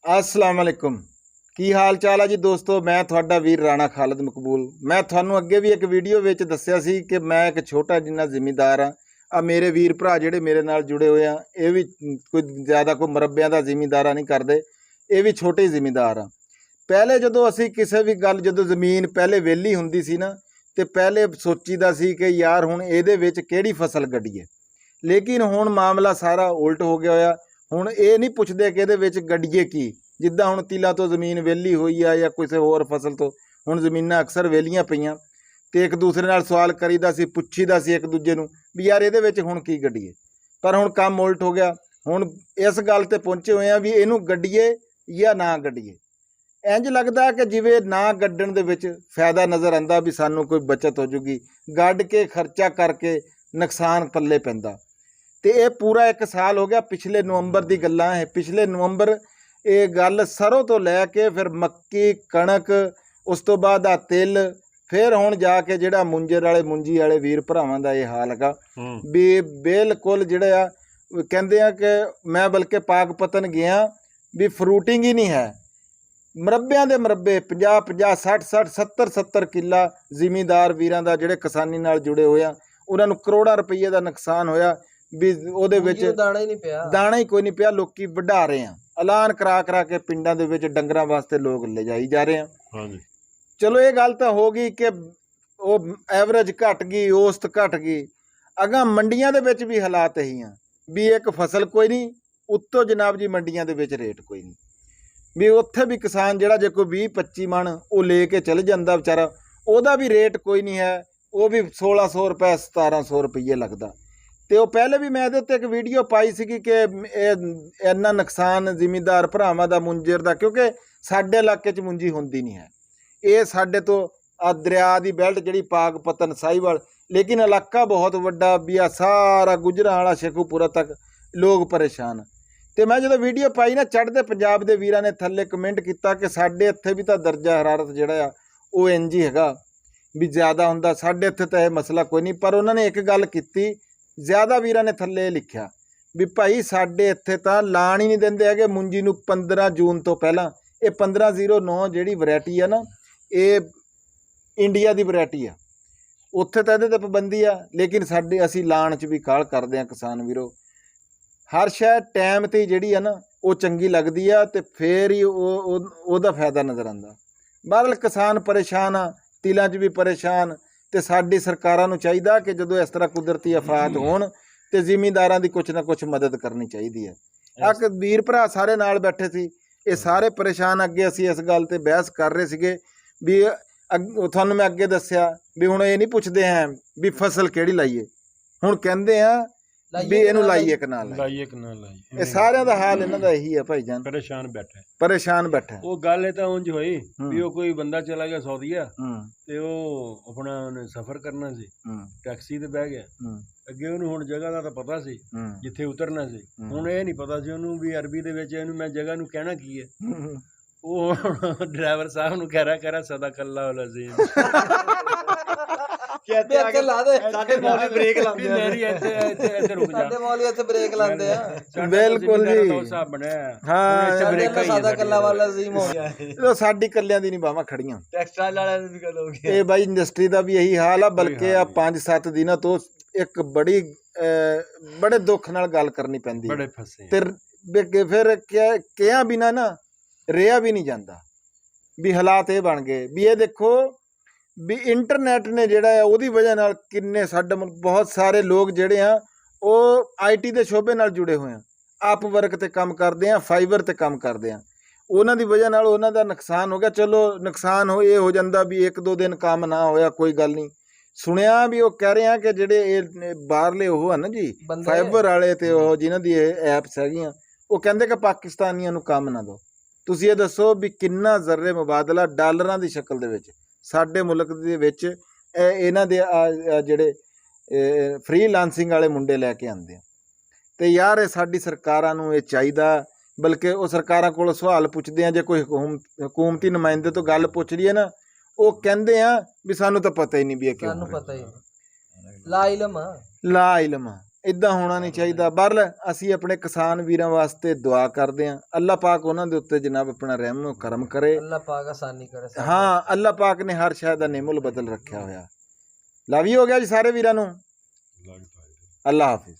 अस्सलाम वालेकुम। की हाल चाल है जी दोस्तों। मैं थोड़ा वीर राणा खालिद मकबूल। मैं थानू अगे भी एक वीडियो विच दस्सिया सी कि मैं एक छोटा जिन्ना जिमीदार हाँ। आ मेरे वीर भरा जिहड़े मेरे नाल जुड़े हुए हैं ये भी कोई ज़्यादा कोई मरब्बियां दा जिमीदारा नहीं करते, ये भी छोटे जिमीदार हाँ। पहले जदों असीं किसी भी गल जदों ज़मीन पहले वेली हुंदी सी ना ते पहले सोचीदा सी कि यार हुण इहदे विच किहड़ी फसल गड्डीए, लेकिन हुण मामला सारा उल्ट हो गया होया। हुण ये नहीं पुछदे कि इहदे विच गड्डीए की। जिद्दां हुण तिला तो ज़मीन वेली हुई आ या किसी होर फसल तो हुण ज़मीनां अक्सर वेलियां पईयां ते एक दूसरे नाल सवाल करीदा सी, पुछीदा सी एक दूजे नूं भी यार इहदे विच हुण की गड्डीए। पर हुण काम उल्ट हो गया। हुण इस गल ते पहुंचे होए आ भी इहनूं गड्डीए या ना गड्डीए। इंज लगदा कि जिवें ना गड्डण दे विच फायदा नज़र आंदा भी सानूं कोई बचत हो जूगी, गड्ड के खर्चा करके नुकसान पल्ले पैंदा। ते ये पूरा एक साल हो गया। पिछले नवंबर की गल्लां है। पिछले नवंबर ये गल सरों तो लैके फिर मक्की कणक उस तो बाद आ तिल फिर हुण जाके जिहड़ा मुंजर वाले मुंजी वाले वीर भरावां दा ये हाल हैगा भी बिल्कुल जिहड़ा कहंदे आ कि मैं बल्कि पाकपतन गया भी फ्रूटिंग ही नहीं है। मरब्बियां दे मरब्बे 50-50 60-60 70-70 किला जिमीदार वीरां दा जिहड़े किसानी नाल जुड़े होए आ उन्हां नूं करोड़ां रुपये दा नुकसान होया भी ਉਹਦੇ ਵਿੱਚ ਦਾਣਾ ਹੀ ਕੋਈ ਨਹੀਂ ਪਿਆ। ਲੋਕੀ ਵਢਾ ਰਹੇ ਆ, ਐਲਾਨ ਕਰਾ ਕੇ ਪਿੰਡਾਂ ਦੇ ਵਿੱਚ ਡੰਗਰਾਂ ਵਾਸਤੇ ਲੋਕ ਲਿਜਾਈ ਜਾ ਰਹੇ ਆ। ਹਾਂਜੀ ਚਲੋ ਇਹ ਗੱਲ ਤਾਂ ਹੋ ਗਈ ਕਿ ਉਹ ਐਵਰੇਜ ਘਟ ਗਈ, ਔਸਤ ਘਟ ਗਈ। ਅਗਾਂ ਮੰਡੀਆਂ ਦੇ ਵਿੱਚ ਵੀ ਹਾਲਾਤ ਇਹੀ ਆ ਵੀ ਇੱਕ ਫਸਲ ਕੋਈ ਨਹੀਂ, ਉੱਤੋਂ ਜਨਾਬ ਜੀ ਮੰਡੀਆਂ ਦੇ ਵਿੱਚ ਰੇਟ ਕੋਈ ਨਹੀਂ। ਵੀ ਉੱਥੇ ਵੀ ਕਿਸਾਨ ਜਿਹੜਾ ਜੇ ਕੋਈ 20-25 ਮਣ ਉਹ ਲੈ ਕੇ ਚਲ ਜਾਂਦਾ ਵਿਚਾਰਾ, ਉਹਦਾ ਵੀ ਰੇਟ ਕੋਈ ਨਹੀਂ ਹੈ। ਉਹ ਵੀ 1600 ਰੁਪਏ 1700 ਰੁਪਏ ਲੱਗਦਾ। ਤੇ ਉਹ ਪਹਿਲੇ ਵੀ ਮੈਂ ਇਹਦੇ ਉੱਤੇ ਇੱਕ ਵੀਡੀਓ ਪਾਈ ਸੀਗੀ ਕਿ ਇਹ ਇੰਨਾ ਨੁਕਸਾਨ ਜ਼ਿਮੀਂਦਾਰ ਭਰਾਵਾਂ ਦਾ ਮੁੰਜਰ ਦਾ, ਕਿਉਂਕਿ ਸਾਡੇ ਇਲਾਕੇ 'ਚ ਮੁੰਜੀ ਹੁੰਦੀ ਨਹੀਂ ਹੈ। ਇਹ ਸਾਡੇ ਤੋਂ ਆ ਦਰਿਆ ਦੀ ਬੈਲਟ ਜਿਹੜੀ ਪਾਕਪਤਨ ਸਾਹੀਵਾਲ, ਲੇਕਿਨ ਇਲਾਕਾ ਬਹੁਤ ਵੱਡਾ ਵੀ ਆ ਸਾਰਾ ਗੁਜਰਾਂ ਵਾਲਾ ਸ਼ੇਖੂਪੁਰਾ ਤੱਕ ਲੋਕ ਪਰੇਸ਼ਾਨ। ਤੇ ਮੈਂ ਜਦੋਂ ਵੀਡੀਓ ਪਾਈ ਨਾ ਚੜ੍ਹਦੇ ਪੰਜਾਬ ਦੇ ਵੀਰਾਂ ਨੇ ਥੱਲੇ ਕਮੈਂਟ ਕੀਤਾ ਕਿ ਸਾਡੇ ਇੱਥੇ ਵੀ ਤਾਂ ਦਰਜਾ ਹਰਾਰਤ ਜਿਹੜਾ ਆ ਉਹ ਇੰਜ ਹੀ ਹੈਗਾ ਵੀ ਜ਼ਿਆਦਾ ਹੁੰਦਾ, ਸਾਡੇ ਇੱਥੇ ਤਾਂ ਇਹ ਮਸਲਾ ਕੋਈ ਨਹੀਂ। ਪਰ ਉਹਨਾਂ ਨੇ ਇੱਕ ਗੱਲ ਕੀਤੀ, ਜ਼ਿਆਦਾ ਵੀਰਾਂ ਨੇ ਥੱਲੇ ਲਿਖਿਆ ਵੀ ਭਾਈ ਸਾਡੇ ਇੱਥੇ ਤਾਂ ਲਾਣ ਹੀ ਨਹੀਂ ਦਿੰਦੇ ਹੈਗੇ ਮੁੰਜੀ ਨੂੰ 15 ਜੂਨ ਤੋਂ ਪਹਿਲਾਂ। ਇਹ 1509 ਜਿਹੜੀ ਵੈਰਾਈਟੀ ਆ ਨਾ, ਇਹ ਇੰਡੀਆ ਦੀ ਵੈਰਾਈਟੀ ਆ। ਉੱਥੇ ਤਾਂ ਇਹਦੇ 'ਤੇ ਪਾਬੰਦੀ ਆ, ਲੇਕਿਨ ਸਾਡੇ ਅਸੀਂ ਲਾਣ 'ਚ ਵੀ ਕਾਹਲ ਕਰਦੇ ਹਾਂ ਕਿਸਾਨ ਵੀਰੋ। ਹਰ ਸ਼ੈ ਟਾਈਮ 'ਤੇ ਜਿਹੜੀ ਆ ਨਾ ਉਹ ਚੰਗੀ ਲੱਗਦੀ ਆ ਤੇ ਫੇਰ ਹੀ ਉਹਦਾ ਫਾਇਦਾ ਨਜ਼ਰ ਆਉਂਦਾ। ਬਹਰਹਾਲ ਕਿਸਾਨ ਪਰੇਸ਼ਾਨ ਆ, ਤਿਲਾਂ 'ਚ ਵੀ ਪਰੇਸ਼ਾਨ। ਤੇ ਸਾਡੀ ਸਰਕਾਰਾਂ ਨੂੰ ਚਾਹੀਦਾ ਕਿ ਜਦੋਂ ਇਸ ਤਰ੍ਹਾਂ ਕੁਦਰਤੀ ਆਫਾਤ ਹੋਣ ਤੇ ਜ਼ਿਮੀਂਦਾਰਾਂ ਦੀ ਕੁਛ ਨਾ ਕੁਛ ਮਦਦ ਕਰਨੀ ਚਾਹੀਦੀ ਹੈ। ਆ ਵੀਰ ਭਰਾ ਸਾਰੇ ਨਾਲ ਬੈਠੇ ਸੀ, ਇਹ ਸਾਰੇ ਪਰੇਸ਼ਾਨ। ਅੱਗੇ ਅਸੀਂ ਇਸ ਗੱਲ ਤੇ ਬਹਿਸ ਕਰ ਰਹੇ ਸੀਗੇ ਵੀ ਤੁਹਾਨੂੰ ਮੈਂ ਅੱਗੇ ਦੱਸਿਆ ਵੀ ਹੁਣ ਇਹ ਨਹੀਂ ਪੁੱਛਦੇ ਹੈ ਵੀ ਫਸਲ ਕਿਹੜੀ ਲਾਈਏ, ਹੁਣ ਕਹਿੰਦੇ ਆ ਵੀ ਇਹਨੂੰ ਲਾਈਏ ਕਿ ਨਾ ਲਾਈਏ। ਇਹ ਸਾਰਿਆਂ ਦਾ ਹਾਲ ਇਹਨਾਂ ਦਾ ਇਹੀ ਹੈ ਭਾਈ ਜਾਨ, ਪਰੇਸ਼ਾਨ ਬੈਠਾ। ਉਹ ਗੱਲ ਇਹ ਤਾਂ ਉਂਝ ਹੋਈ ਵੀ ਉਹ ਕੋਈ ਬੰਦਾ ਚਲਾ ਗਿਆ ਸਊਦੀਆ ਤੇ ਉਹ ਆਪਣਾ ਉਹਨੇ ਸਫ਼ਰ ਕਰਨਾ ਸੀ, ਟੈਕਸੀ ਤੇ ਬਹਿ ਗਿਆ। ਅੱਗੇ ਉਹਨੂੰ ਹੁਣ ਜਗ੍ਹਾ ਦਾ ਤਾਂ ਪਤਾ ਸੀ ਜਿੱਥੇ ਉਤਰਨਾ ਸੀ, ਹੁਣ ਇਹ ਨਹੀਂ ਪਤਾ ਸੀ ਉਹਨੂੰ ਵੀ ਅਰਬੀ ਦੇ ਵਿੱਚ ਇਹਨੂੰ ਮੈਂ ਜਗ੍ਹਾ ਨੂੰ ਕਹਿਣਾ ਕੀ ਹੈ। ਉਹ ਡਰਾਈਵਰ ਸਾਹਿਬ ਨੂੰ ਕਹਿ ਸਦਾ ਕੱਲਾ ਵਾਲਾ ਸੀ ਸਾਡੀ ਕੱਲਿਆਂ ਦੀ ਨੀ ਬਾਵਾਂ ਖੜੀਆਂ, ਇਹ ਬਾਈ ਇੰਡਸਟਰੀ ਦਾ ਵੀ ਇਹੀ ਹਾਲ ਆ। ਬਲਕਿ ਆ 5-7 ਦਿਨਾਂ ਤੋਂ ਇੱਕ ਬੜੇ ਦੁੱਖ ਨਾਲ ਗੱਲ ਕਰਨੀ ਪੈਂਦੀ ਤੇ ਫਿਰ ਕਿਹਾ ਬਿਨਾਂ ਨਾ ਰਿਹਾ ਵੀ ਨਹੀਂ ਜਾਂਦਾ ਵੀ ਹਾਲਾਤ ਇਹ ਬਣ ਗਏ ਵੀ ਇਹ ਦੇਖੋ ਵੀ ਇੰਟਰਨੈਟ ਨੇ ਜਿਹੜਾ ਆ ਉਹਦੀ ਵਜ੍ਹਾ ਨਾਲ ਕਿੰਨੇ ਸਾਡੇ ਬਹੁਤ ਸਾਰੇ ਲੋਕ ਜਿਹੜੇ ਆ ਉਹ IT ਦੇ ਸ਼ੋਬੇ ਨਾਲ ਜੁੜੇ ਹੋਏ ਆ, ਆਪ ਵਰਕ ਤੇ ਕੰਮ ਕਰਦੇ ਆ, ਫਾਈਬਰ ਤੇ ਕੰਮ ਕਰਦੇ ਆ। ਉਹਨਾਂ ਦੀ ਵਜ੍ਹਾ ਨਾਲ ਉਹਨਾਂ ਦਾ ਨੁਕਸਾਨ ਹੋ ਗਿਆ। ਚਲੋ ਨੁਕਸਾਨ ਇਹ ਹੋ ਜਾਂਦਾ ਵੀ 1-2 ਦਿਨ ਕੰਮ ਨਾ ਹੋਇਆ ਕੋਈ ਗੱਲ ਨਹੀਂ। ਸੁਣਿਆ ਵੀ ਉਹ ਕਹਿ ਰਹੇ ਆ ਕਿ ਜਿਹੜੇ ਇਹ ਬਾਹਰਲੇ ਉਹ ਆ ਨਾ ਜੀ ਫਾਈਬਰ ਵਾਲੇ ਤੇ ਉਹ ਜਿਨ੍ਹਾਂ ਦੀ ਇਹ ਐਪਸ ਹੈਗੀਆਂ, ਉਹ ਕਹਿੰਦੇ ਕਿ ਪਾਕਿਸਤਾਨੀਆਂ ਨੂੰ ਕੰਮ ਨਾ ਦਿਓ। ਤੁਸੀਂ ਇਹ ਦੱਸੋ ਵੀ ਕਿੰਨਾ ਜ਼ਰਰੇ ਮੁਬਾਦਲਾ ਡਾਲਰਾਂ ਦੀ ਸ਼ਕਲ ਦੇ ਵਿੱਚ ਸਾਡੇ ਮੁਲਕ ਦੇ ਵਿੱਚ ਇਹਨਾਂ ਦੇ ਜਿਹੜੇ ਫ੍ਰੀਲਾਂਸਿੰਗ ਵਾਲੇ ਮੁੰਡੇ ਲੈ ਕੇ ਆਉਂਦੇ ਆ। ਤੇ ਯਾਰ ਇਹ ਸਾਡੀ ਸਰਕਾਰਾਂ ਨੂੰ ਇਹ ਚਾਹੀਦਾ, ਬਲਕਿ ਉਹ ਸਰਕਾਰਾਂ ਕੋਲ ਸਵਾਲ ਪੁੱਛਦੇ ਆ, ਜੇ ਕੋਈ ਹਕੂਮਤੀ ਨੁਮਾਇੰਦੇ ਤੋਂ ਗੱਲ ਪੁੱਛ ਰਹੀ ਹੈ ਨਾ, ਉਹ ਕਹਿੰਦੇ ਆ ਵੀ ਸਾਨੂੰ ਤਾਂ ਪਤਾ ਹੀ ਨਹੀਂ ਵੀ ਇਹ ਕਿਉਂ, ਸਾਨੂੰ ਪਤਾ ਹੀ ਲਾ ਇਲਮ ਲਾ ਇਲਮ। ਇਦਾਂ ਹੋਣਾ ਨਹੀਂ ਚਾਹੀਦਾ। ਬਰਲ ਅਸੀਂ ਆਪਣੇ ਕਿਸਾਨ ਵੀਰਾਂ ਵਾਸਤੇ ਦੁਆ ਕਰਦੇ ਹਾਂ, ਅੱਲਾਹ ਪਾਕ ਉਹਨਾਂ ਦੇ ਉੱਤੇ ਜਨਾਬ ਆਪਣਾ ਰਹਿਮ ਕਰਮ ਕਰੇ, ਅੱਲਾਹ ਪਾਕ ਆਸਾਨੀ ਕਰੇ। ਹਾਂ ਅੱਲਾਹ ਪਾਕ ਨੇ ਹਰ ਸ਼ੈ ਦਾ ਨਿਮੁਲ ਬਦਲ ਰੱਖਿਆ ਹੋਇਆ। ਲਵ ਯੂ ਹੋ ਗਿਆ ਜੀ ਸਾਰੇ ਵੀਰਾਂ ਨੂੰ। ਅੱਲਾਹ ਹਾਫਿਜ਼।